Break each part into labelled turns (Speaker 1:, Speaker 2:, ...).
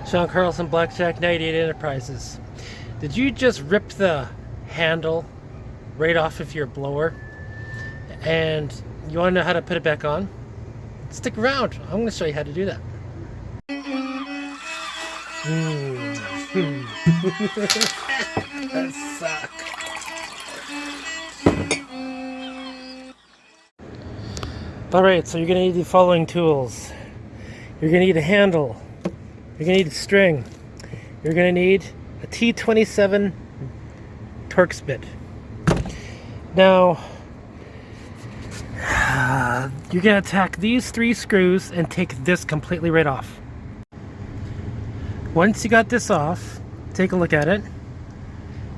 Speaker 1: Sean Carlson, Blackjack 98 Enterprises. Did you just rip the handle right off of your blower? And you want to know how to put it back on? Stick around. I'm going to show you how to do that. That sucks. Alright, so you're going to need the following tools. You're going to need a handle. You're going to need a string. You're going to need a T27 Torx bit. Now, you're going to tack these 3 screws and take this completely right off. Once you got this off, take a look at it.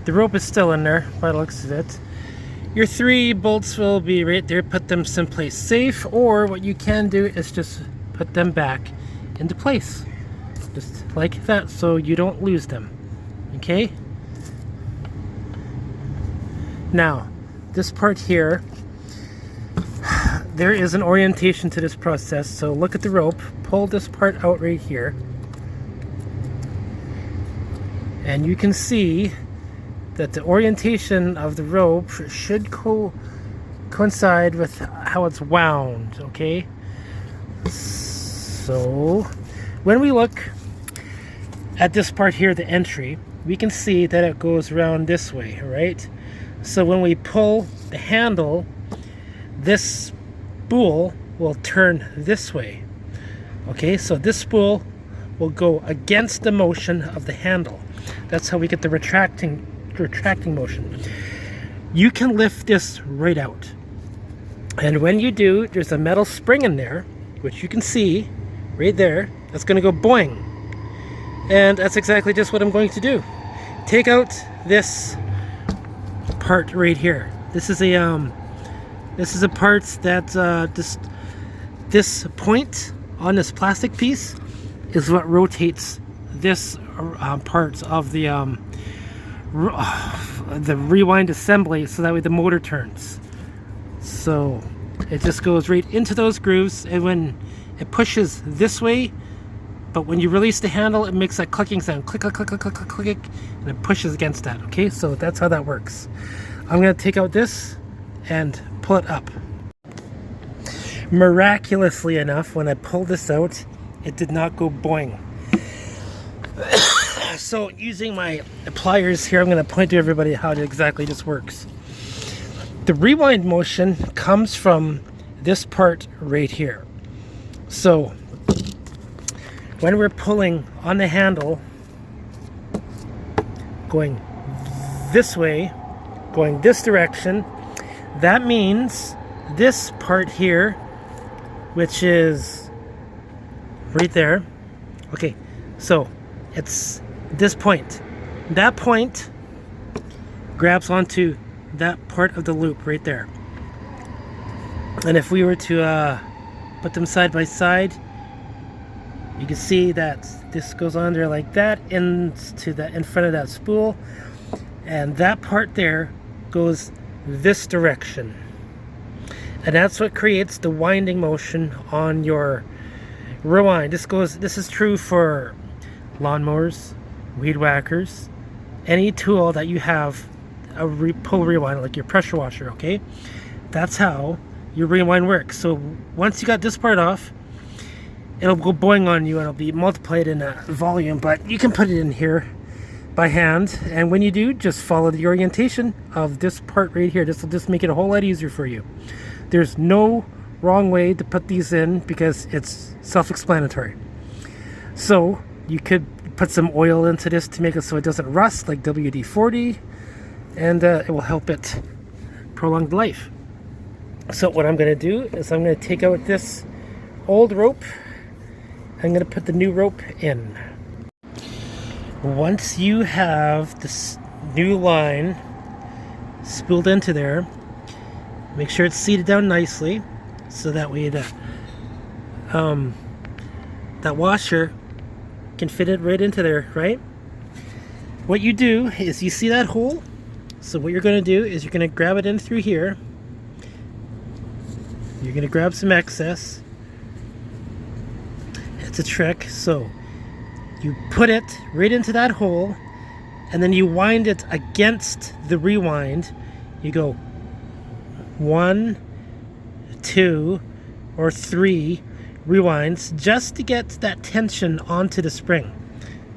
Speaker 1: The rope is still in there by the looks of it. Your 3 bolts will be right there. Put them someplace safe, or what you can do is just put them back into place. Just like that, so you don't lose them. Okay? Now, this part here, there is an orientation to this process, so look at the rope, pull this part out right here, and you can see that the orientation of the rope should coincide with how it's wound, okay? So, when we look at this part here, the entry, we can see that it goes around this way, right? So when we pull the handle, this spool will turn this way. Okay, so this spool will go against the motion of the handle. That's how we get the retracting motion. You can lift this right out. And when you do, there's a metal spring in there, which you can see right there. That's going to go boing. And that's exactly just what I'm going to do. Take out this part right here. This is a part that this point on this plastic piece is what rotates this part of the rewind assembly, so that way the motor turns. So it just goes right into those grooves, and when it pushes this way, but when you release the handle, it makes that clicking sound, click, click, click, click, click, click, click, and it pushes against that. Okay, so that's how that works. I'm going to take out this and pull it up. Miraculously enough, when I pulled this out, it did not go boing. So using my pliers here, I'm going to point to everybody how exactly this works. The rewind motion comes from this part right here. So when we're pulling on the handle, going this way, going this direction, that means this part here, which is right there. Okay, so it's this point. That point grabs onto that part of the loop right there. And if we were to put them side by side, you can see that this goes on there like that, in front of that spool, and that part there goes this direction. And that's what creates the winding motion on your rewind. This is true for lawnmowers, weed whackers, any tool that you have a pull rewind, like your pressure washer, okay? That's how your rewind works. So once you got this part off, it'll go boing on you and it'll be multiplied in volume, but you can put it in here by hand, and when you do, just follow the orientation of this part right here. This will just make it a whole lot easier for you. There's no wrong way to put these in because it's self-explanatory. So you could put some oil into this to make it so it doesn't rust, like WD-40, and it will help it prolong the life. So what I'm going to do is I'm going to take out this old rope. I'm going to put the new rope in. Once you have this new line spooled into there, make sure it's seated down nicely, so that way that washer can fit it right into there, right? What you do is, you see that hole? So what you're going to do is you're going to grab it in through here. You're going to grab some excess. It's a trick. So You put it right into that hole, and then you wind it against the rewind. You go 1, 2, or 3 rewinds just to get that tension onto the spring.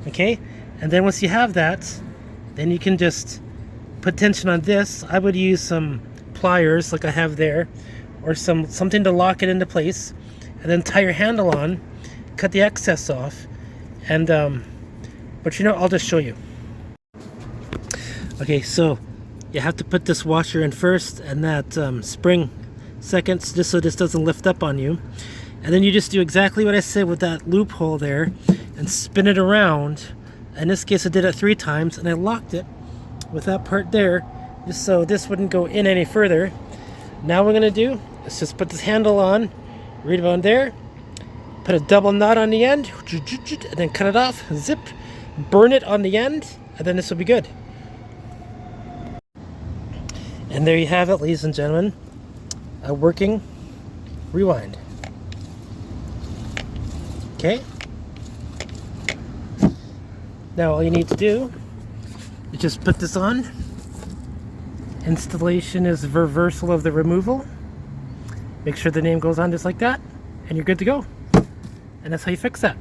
Speaker 1: Okay? And then once you have that, then you can just put tension on this. I would use some pliers like I have there, or something to lock it into place, and then tie your handle on, cut the excess off, and but you know, I'll just show you. Okay, so you have to put this washer in first and that spring second, just so this doesn't lift up on you. And then you just do exactly what I said with that loophole there and spin it around. In this case I did it 3 times, and I locked it with that part there just so this wouldn't go in any further. Now what we're going to do is just put this handle on right about there, put a double knot on the end, and then cut it off, zip, burn it on the end, and then this will be good. And there you have it, ladies and gentlemen, a working rewind. Okay? Now all you need to do is just put this on. Installation is reversal of the removal. Make sure the name goes on just like that, and you're good to go. And that's how you fix that.